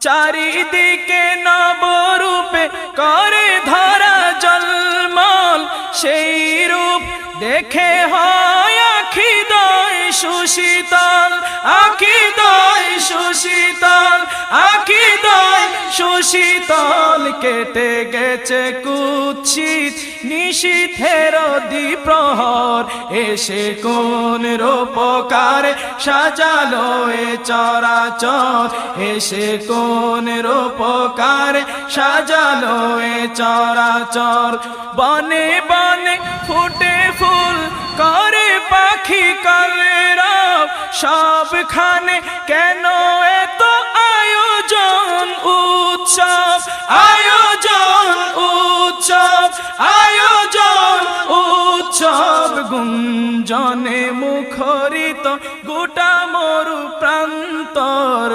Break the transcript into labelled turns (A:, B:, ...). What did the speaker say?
A: চারিদিকে নবরূপে করে ধরা জলমল, সেই রূপ দেখে হয় আখিদয় সুশীতল, আখিদয় সুশীতল, আখিদয় সুশীতল। কেটে গেছে কুৎসিত নিশীথের দ্বিপ্রহর, এসে কোন রূপকারে সাজালো এ চরাচর, এসে কোন রূপকারে সাজালো এ চরাচর। বনে বনে ফুটে ফুল করে পাখি কলরব, সবখানে কেন এত আয়োজন উৎসব, আয়োজন উৎসব, আয়োজন উৎসব। গুঞ্জনে মুখরিত গোটা মরু প্রান্তর,